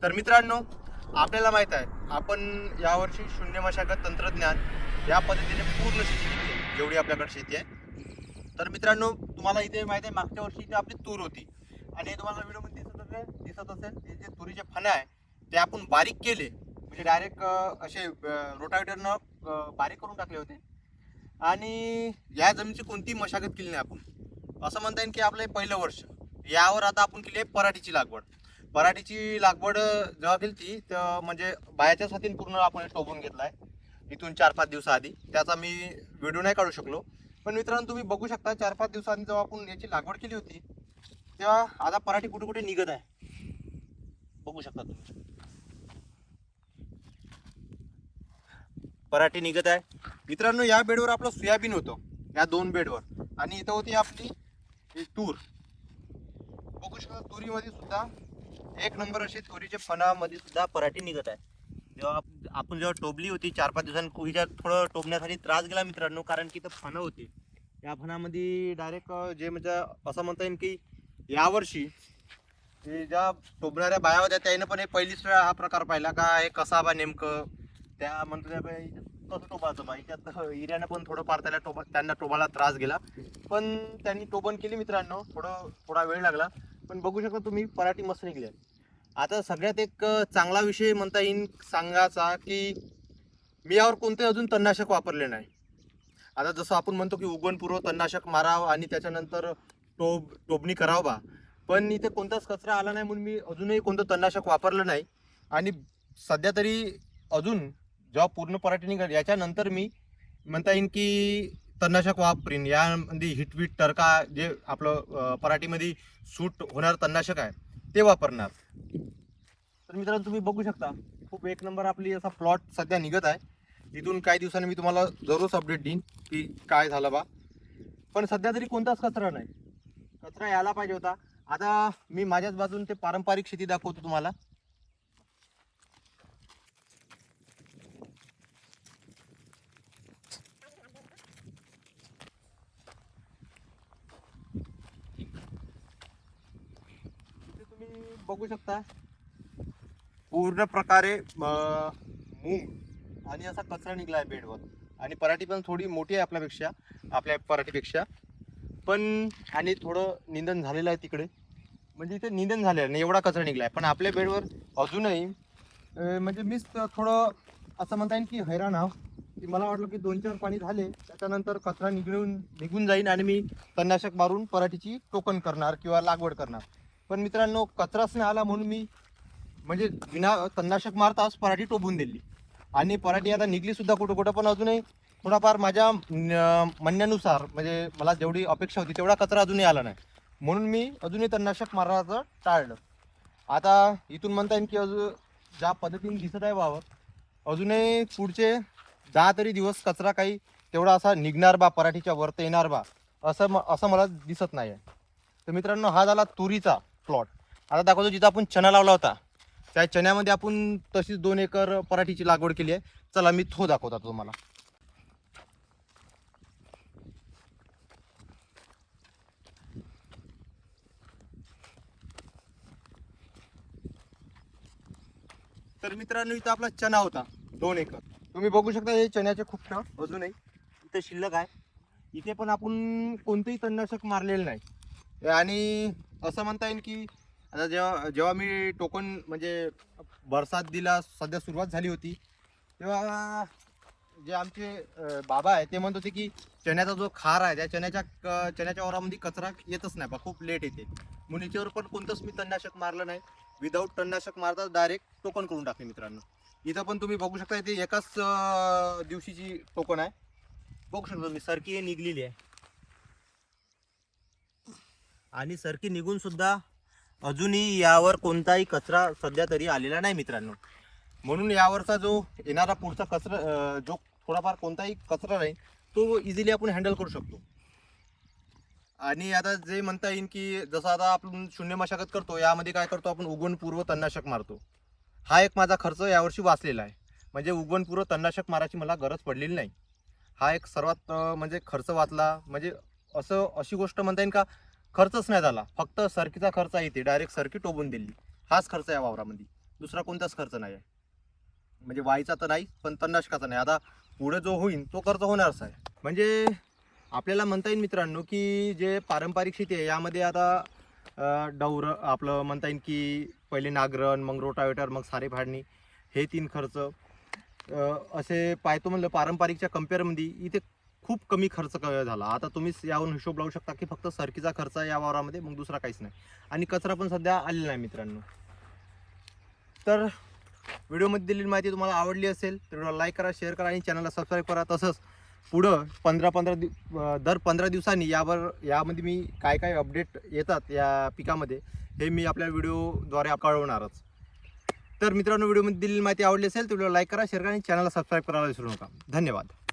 तर मित्रांनो, आपल्याला माहित आहे आपण यावर्षी शून्य मशागत तंत्रज्ञान या पद्धतीने पूर्ण शेती केली आहे, जेवढी आपल्याकडे शेती आहे. तर मित्रांनो, तुम्हाला इथे माहित आहे मागच्या वर्षी इथे आपली तूर होती आणि तुम्हाला व्हिडिओमध्ये दिसत असेल हे जे तुरीचे फणं आहे ते आपण बारीक केले, म्हणजे डायरेक्ट असे रोटावेटरनं बारीक करून टाकले होते. आणि या जमिनीची कोणतीही मशागत केली नाही आपण. असं म्हणता येईल की आपलं हे पहिलं वर्ष. यावर आता आपण केली आहे पराठीची लागवड. पराठीची लागवड जेव्हा केली ती तर म्हणजे बायाच्या साथीने पूर्ण आपण टोबून घेतलाय इथून 4-5 दिवसाआधी. त्याचा मी व्हिडिओ नाही काढू शकलो. पण मित्रांनो, तुम्ही बघू शकता 4-5 दिवसांनी जेव्हा आपण याची लागवड केली होती तेव्हा आता पराठी कुठे कुठे निघत आहे, बघू शकता तुम्ही. पराठी निघत आहे मित्रांनो. या बेडवर आपलं सोयाबीन होतं, या 2 बेडवर, आणि इथं होती आपली तूर. बघू शकता तुरीमध्ये सुद्धा एक नंबर अशी तुरीच्या फणामध्ये सुद्धा पराठी निघत आहे. जेव्हा आपण जेव्हा टोबली होती 4-5 दिवसांनी कुईच्या थोडं टोबण्यासाठी त्रास गेला मित्रांनो, कारण की इथं फणं होती. या फणामध्ये डायरेक्ट जे म्हणजे असं म्हणता येईल की यावर्षी ते ज्या टोबणाऱ्या बाया होत्या त्याने पण हे पहिलीच वेळा हा प्रकार पाहिला का हे कसा बा नेमकं. त्या म्हणतो कसं टोबाचं बा याच्यात हिऱ्यानं पण थोडंफार त्यांना टोबाला त्रास गेला, पण त्यांनी टोबण केली मित्रांनो. थोडा वेळ लागला, पण बघू शकता तुम्ही पराठी मस्त निघली. आता सगळ्यात एक चांगला विषय म्हणता येईल सांगायचा की मी यावर कोणते अजून तणनाशक वापरले नाही. आता जसं आपण म्हणतो की उगवणपूर्व तणनाशक मारावं आणि त्याच्यानंतर टोबणी करावं बा, पण इथे कोणताच कचरा आला नाही म्हणून मी अजूनही कोणतं तणनाशक वापरलं नाही. आणि सध्या तरी अजून जेव्हा पूर्ण पराठी निघाली याच्यानंतर मी म्हणता येईल की तणनाशक वापरीन. यामध्ये हिटवीट टरका जे आपलं पराठीमध्ये सूट होणार तणनाशक आहे ते वापरणार. तर मित्रांनो, तुम्ही बघू शकता खूप एक नंबर आपली असा प्लॉट सध्या निघत आहे. इथून काही दिवसांनी मी तुम्हाला जरूर अपडेट देईन की काय झालं बा. पण सध्या तरी कोणताच कचरा नाही. कचरा यायला पाहिजे होता. आता मी माझ्याच बाजून ते पारंपरिक शेती दाखवतो तुम्हाला. इथे तुम्ही बघू शकता पूर्ण प्रकारे मूग आणि असा कचरा निघला आहे बेडवर. आणि पराठी पण थोडी मोठी आहे आपल्या पराठीपेक्षा. पण आणि थोडं निंदन झालेलं आहे तिकडे, म्हणजे इथे निंदन झालेलं नाही एवढा कचरा निघला आहे. पण आपल्या बेडवर अजूनही म्हणजे मीच थोडं असं म्हणता येईल की हैराण आहो की मला वाटलं की 2-4 पाणी झाले त्याच्यानंतर कचरा निघून जाईन आणि मी तणनाशक मारून पराठीची टोकन करणार किंवा लागवड करणार. पण मित्रांनो, कचराच नाही आला म्हणून मी म्हणजे बिना तणनाशक मारताच पराठी टोबून दिली. आणि पराठी आता निघली सुद्धा कुठं कुठं, पण अजूनही थोडाफार माझ्या म्हणण्यानुसार म्हणजे मला जेवढी अपेक्षा होती तेवढा कचरा अजूनही आला नाही, म्हणून मी अजूनही तणनाशक मारायचं टाळलं. आता इथून म्हणता येईल की अजून ज्या पद्धतीने दिसत आहे वावर, अजूनही पुढचे 10 तरी दिवस कचरा काही तेवढा असा निघणार बा, पराठीच्या वरती येणार बा, असं मला दिसत नाही आहे. तर मित्रांनो, हा झाला तुरीचा प्लॉट. आता दाखवतो जिथं आपण चणा लावला होता त्या चण्यामध्ये आपण तशीच 2 एकर पराठीची लागवड केली आहे. चला मी तो दाखवतो तुम्हाला. तर मित्रांनो, इथं आपला चणा होता 2 एकर. तुम्ही बघू शकता हे चण्याचे खूप अजूनही इथे शिल्लक आहे. इथे पण आपण कोणतंही तणनाशक मारलेलं नाही. आणि असं म्हणता येईल की आता जेव्हा जेव्हा मी टोकन म्हणजे बरसात दिला सध्या सुरुवात झाली होती तेव्हा जे आमचे बाबा आहे ते म्हणत होते की चण्याचा जो खार आहे त्या चण्याच्या ओरामध्ये कचरा येतच नाही बा, खूप लेट येते. म्हणून याच्यावर पण कोणतंच मी तणनाशक मारलं नाही. विदाऊट तणनाशक मारता डायरेक्ट टोकन करून टाकले मित्रांनो. इथं पण तुम्ही बघू शकता इथे एकाच दिवशीची टोकन आहे. बघू शकता तुम्ही सरकी निघलेली आहे आणि सरकी निघून सुद्धा अजूनही यावर कोणताही कचरा सध्या तरी आलेला नाही मित्रांनो. म्हणून यावरचा जो येणारा पुढचा कचरा जो थोडाफार कोणताही कचरा नाही तो इझिली आपण हँडल करू शकतो. आणि आता जे म्हणता येईल की जसं आता आपण शून्य मशागत करतो यामध्ये काय करतो आपण उगवणपूर्व तणनाशक मारतो. हा एक माझा खर्च यावर्षी वाचलेला आहे. म्हणजे उगवणपूर्व तणनाशक मारायची मला गरज पडलेली नाही. हा एक सर्वात म्हणजे खर्च वाचला. म्हणजे अशी गोष्ट म्हणता येईल का खर्चच नाही झाला, फक्त सरकीचा खर्च येते, डायरेक्ट सरकी टोबून दिली, हाच खर्च या वावरामध्ये. दुसरा कोणताच खर्च नाही आहे. म्हणजे वाईचा तर नाही, पण तणनाशकाचा नाही. आता पुढे जो होईल तो खर्च होणारच आहे. म्हणजे आपल्याला म्हणता येईल मित्रांनो की जे पारंपरिक शेती आहे यामध्ये आता डौर आपलं म्हणता येईल की पहिले नांगरण, मग रोटावेटर, मग सारे फाडणी, हे 3 खर्च असे पाहतो म्हणलं पारंपरिकच्या कम्पेअरमध्ये इथे खूप कमी खर्च झाला. आता तुम्हीच यावरून हिशोब लावू शकता की फक्त सरकीचा खर्च आहे या वावरामध्ये, मग दुसरा काहीच नाही. आणि कचरा पण सध्या आलेला नाही मित्रांनो. तर व्हिडिओमध्ये दिलेली माहिती तुम्हाला आवडली असेल तर व्हिडिओला लाईक करा, शेअर करा आणि चॅनलला सबस्क्राईब करा. तसंच पुढं दर 15 दिवसांनी यामध्ये मी काय काय अपडेट येतात या पिकामध्ये हे मी आपल्या व्हिडिओद्वारे कळवणारच. तर मित्रांनो, व्हिडिओमध्ये दिलेली माहिती आवडली असेल तर व्हिडिओला लाईक करा, शेअर करा आणि चॅनलला सबस्क्राईब करायला विसरू नका. धन्यवाद.